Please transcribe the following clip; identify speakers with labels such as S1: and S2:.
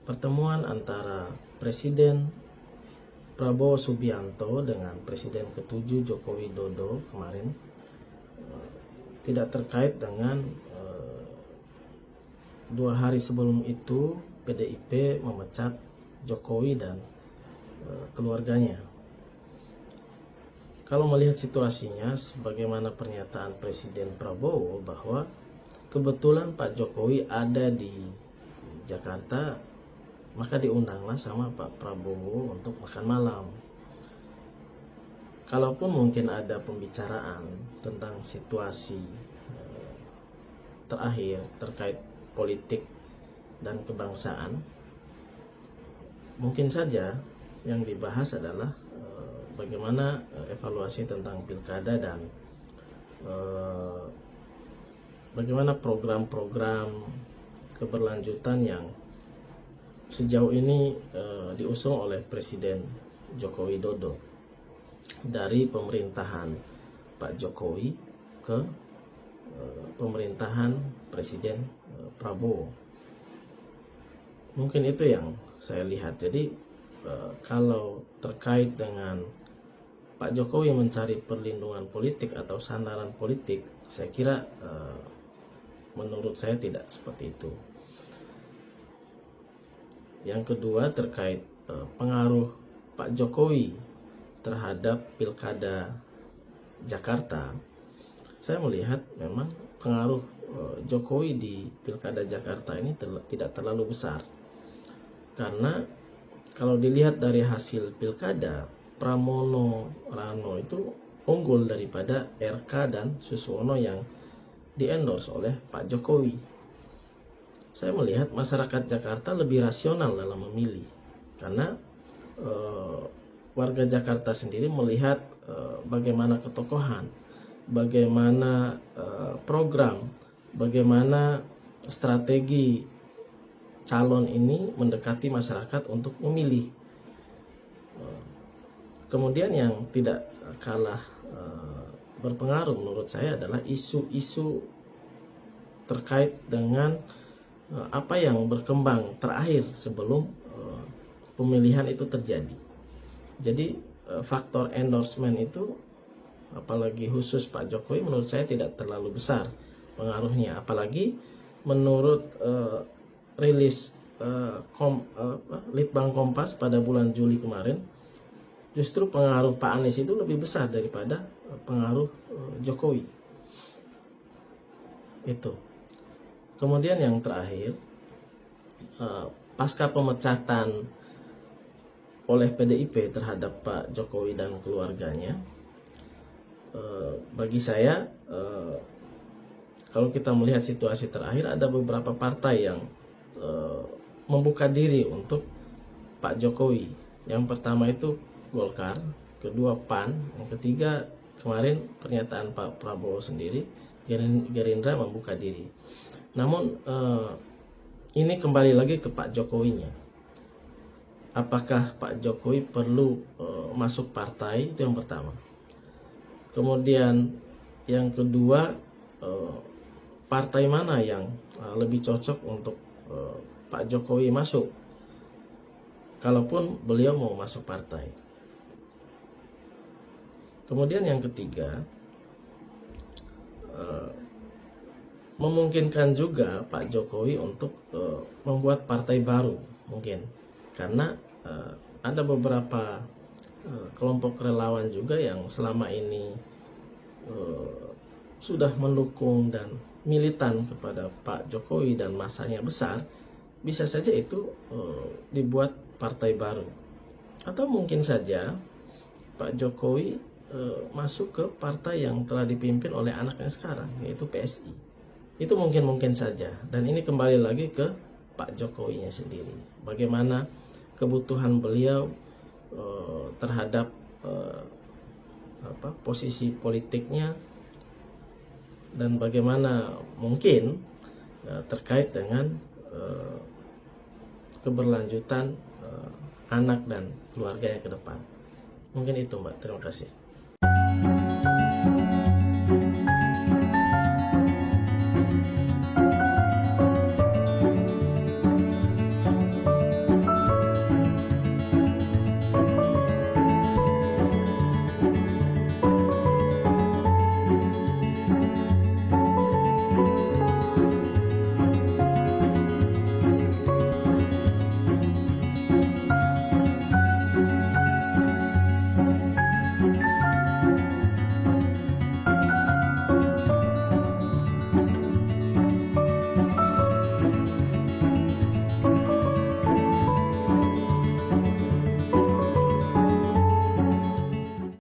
S1: pertemuan antara Presiden Prabowo Subianto dengan Presiden ke-7 Joko Widodo kemarin tidak terkait dengan 2 hari sebelum itu PDIP memecat Jokowi dan keluarganya. Kalau melihat situasinya, sebagaimana pernyataan Presiden Prabowo bahwa kebetulan Pak Jokowi ada di Jakarta, maka diundanglah sama Pak Prabowo untuk makan malam. Kalaupun mungkin ada pembicaraan tentang situasi terakhir terkait politik dan kebangsaan, mungkin saja yang dibahas adalah bagaimana evaluasi tentang pilkada dan bagaimana program-program keberlanjutan yang sejauh ini diusung oleh Presiden Joko Widodo dari pemerintahan Pak Jokowi ke pemerintahan Presiden Prabowo. Mungkin itu yang saya lihat. Jadi kalau terkait dengan Pak Jokowi mencari perlindungan politik atau sandaran politik, saya kira menurut saya tidak seperti itu. Yang kedua, terkait pengaruh Pak Jokowi terhadap Pilkada Jakarta, saya melihat memang pengaruh Jokowi di Pilkada Jakarta ini tidak terlalu besar. Karena kalau dilihat dari hasil Pilkada, Pramono Rano itu unggul daripada RK dan Suswono yang di-endorse oleh Pak Jokowi. Saya melihat masyarakat Jakarta lebih rasional dalam memilih, karena warga Jakarta sendiri melihat bagaimana ketokohan, bagaimana program, bagaimana strategi calon ini mendekati masyarakat untuk memilih. Kemudian yang tidak kalah berpengaruh menurut saya adalah isu-isu terkait dengan apa yang berkembang terakhir sebelum pemilihan itu terjadi. Jadi faktor endorsement itu, apalagi khusus Pak Jokowi, menurut saya tidak terlalu besar pengaruhnya. Apalagi menurut rilis Litbang Kompas pada bulan Juli kemarin, justru pengaruh Pak Anies itu lebih besar daripada pengaruh Jokowi. Itu. Kemudian yang terakhir, pasca pemecatan oleh PDIP terhadap Pak Jokowi dan keluarganya, bagi saya, kalau kita melihat situasi terakhir, ada beberapa partai yang membuka diri untuk Pak Jokowi. Yang pertama itu Golkar, kedua PAN, yang ketiga kemarin pernyataan Pak Prabowo sendiri, Gerindra membuka diri. Namun ini kembali lagi ke Pak Jokowinya. Apakah Pak Jokowi perlu masuk partai? Itu yang pertama. Kemudian yang kedua, partai mana yang lebih cocok untuk Pak Jokowi masuk, kalaupun beliau mau masuk partai. Kemudian yang ketiga, memungkinkan juga Pak Jokowi untuk membuat partai baru mungkin, karena ada beberapa kelompok relawan juga yang selama ini sudah mendukung dan militan kepada Pak Jokowi dan masanya besar. Bisa saja itu dibuat partai baru, atau mungkin saja Pak Jokowi masuk ke partai yang telah dipimpin oleh anaknya sekarang, yaitu PSI. Itu mungkin saja, dan ini kembali lagi ke Pak Jokowinya sendiri, bagaimana kebutuhan beliau terhadap posisi politiknya, dan bagaimana mungkin terkait dengan keberlanjutan anak dan keluarganya ke depan. Mungkin itu, Mbak. Terima kasih.